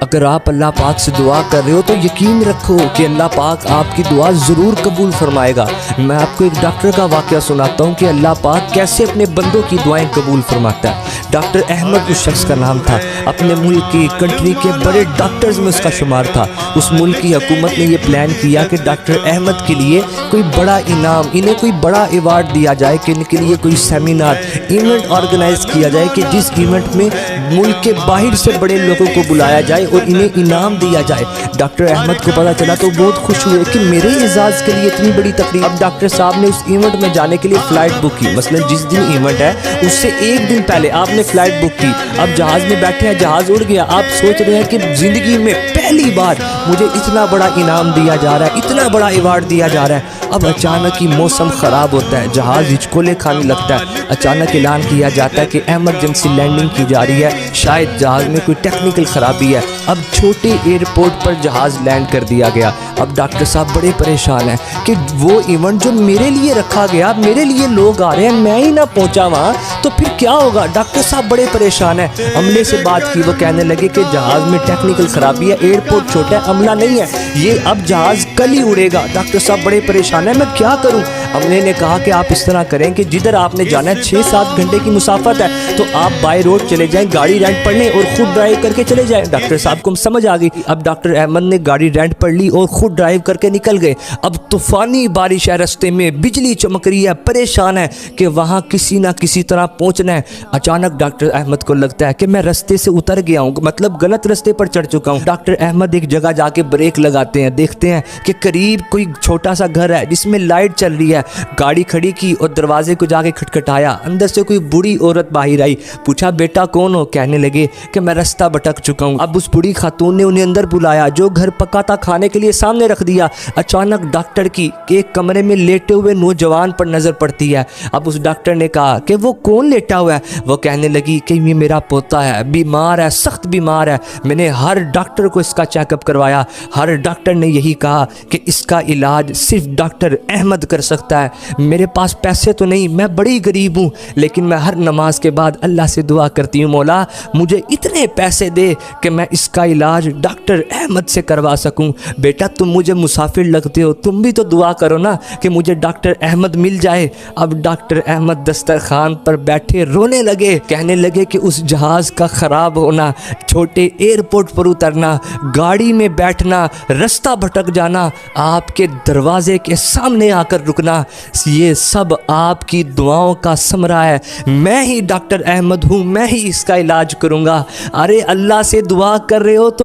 اگر آپ اللہ پاک سے دعا کر رہے ہو تو یقین رکھو کہ اللہ پاک آپ کی دعا ضرور قبول فرمائے گا۔ میں آپ کو ایک ڈاکٹر کا واقعہ سناتا ہوں کہ اللہ پاک کیسے اپنے بندوں کی دعائیں قبول فرماتا ہے۔ ڈاکٹر احمد اس شخص کا نام تھا، اپنے ملک کی کنٹری کے بڑے ڈاکٹرز میں اس کا شمار تھا۔ اس ملک کی حکومت نے یہ پلان کیا کہ ڈاکٹر احمد کے لیے کوئی بڑا انعام، انہیں کوئی بڑا ایوارڈ دیا جائے، کہ ان کے لیے کوئی سیمینار ایونٹ آرگنائز کیا جائے کہ جس ایونٹ میں ملک کے باہر سے بڑے لوگوں کو بلایا جائے اور انہیں انعام دیا جائے۔ ڈاکٹر احمد کو پتا چلا تو بہت خوش ہوئے کہ میرے اعزاز کے لیے اتنی بڑی تقریب۔ اب ڈاکٹر صاحب نے اس ایونٹ میں جانے کے لیے فلائٹ بک کی، مثلا جس دن ایونٹ ہے اس سے ایک دن پہلے آپ نے فلائٹ بک کی۔ اب جہاز میں بیٹھے ہیں، جہاز اڑ گیا، آپ سوچ رہے ہیں کہ زندگی میں پہلی بار مجھے اتنا بڑا انعام دیا جا رہا ہے، اتنا بڑا ایوارڈ دیا جا رہا ہے۔ اب اچانک ہی موسم خراب ہوتا ہے، جہاز ہچکولے کھانے لگتا ہے۔ اچانک اعلان کیا جاتا ہے کہ ایمرجنسی لینڈنگ کی جا رہی ہے، شاید جہاز میں کوئی ٹیکنیکل خرابی ہے۔ اب چھوٹے ایئرپورٹ پر جہاز لینڈ کر دیا گیا۔ اب ڈاکٹر صاحب بڑے پریشان ہیں کہ وہ ایونٹ جو میرے لیے رکھا گیا، میرے لیے لوگ آ رہے ہیں، میں ہی نہ پہنچا وہاں تو پھر کیا ہوگا؟ ڈاکٹر صاحب بڑے پریشان ہیں۔ عملے سے بات کی، وہ کہنے لگے کہ جہاز میں ٹیکنیکل خرابی ہے، ایئرپورٹ چھوٹا ہے، عملہ نہیں ہے، یہ اب جہاز کل ہی اڑے گا۔ ڈاکٹر صاحب بڑے پریشان ہیں، میں کیا کروں؟ عملے نے کہا کہ آپ اس طرح کریں کہ جدھر آپ نے جانا ہے 6-7 گھنٹے کی مسافت ہے تو آپ بائی روڈ چلے جائیں، گاڑی رینٹ پر لیں اور خود ڈرائیو کر کے چلے جائیں۔ ڈاکٹر صاحب کو سمجھ آ گئی۔ اب ڈاکٹر احمد نے گاڑی رینٹ پر لی اور خود ڈرائیو کر کے نکل گئے۔ اب طوفانی بارش ہے، رستے میں بجلی چمک رہی ہے، پریشان ہے کہ وہاں کسی نہ کسی طرح پہنچنا ہے۔ اچانک ڈاکٹر احمد کو لگتا ہے کہ میں رستے سے اتر گیا ہوں، مطلب غلط رستے پر چڑھ چکا ہوں۔ ڈاکٹر احمد ایک جگہ جا کے بریک لگاتے ہیں، دیکھتے ہیں کہ قریب کوئی چھوٹا سا گھر ہے جس میں لائٹ چل رہی ہے۔ گاڑی کھڑی کی اور دروازے کو جا کے کھٹکھٹایا، اندر سے کوئی بوڑھی عورت باہر آئی۔ پوچھا بیٹا کون ہو؟ کہنے لگے کہ میں رستہ بھٹک چکا ہوں۔ اب اس بوڑھی خاتون نے انہیں اندر بلایا، جو گھر پکا تھا کھانے کے لیے سامنے رکھ دیا۔ اچانک ڈاکٹر کی ایک کمرے میں لیٹے ہوئے نوجوان پر نظر پڑتی ہے۔ اب اس ڈاکٹر نے کہا کہ وہ کون لیٹا ہوا ہے؟ وہ کہنے لگی کہ یہ میرا پوتا ہے، بیمار ہے، سخت بیمار ہے، میں نے ہر ڈاکٹر کو اس کا چیک اپ کروایا، ہر ڈاکٹر نے یہی کہا کہ اس کا علاج صرف ڈاکٹر احمد کر سکتا ہے۔ میرے پاس پیسے تو نہیں، میں بڑی غریب ہوں، لیکن میں ہر نماز کے بعد اللہ سے دعا کرتی ہوں، مولا مجھے اتنے پیسے دے کہ میں اس کا علاج ڈاکٹر احمد سے کروا سکوں۔ بیٹا تم مجھے مسافر لگتے ہو، تم بھی تو دعا کرو نا کہ مجھے ڈاکٹر احمد مل جائے۔ اب ڈاکٹر احمد دسترخوان پر بیٹھے رونے لگے، کہنے لگے کہ اس جہاز کا خراب ہونا، چھوٹے ایئرپورٹ پر اترنا، گاڑی میں بیٹھنا، رستہ بھٹک جانا، آپ کے دروازے کے سامنے آ کر رکنا، یہ سب آپ کی دعاؤں کا ثمرہ ہے۔ میں ہی ڈاکٹر احمد ہوں، میں ہی اس کا علاج کروں گا۔ ارے اللہ سے دعا کر رہے ہو تو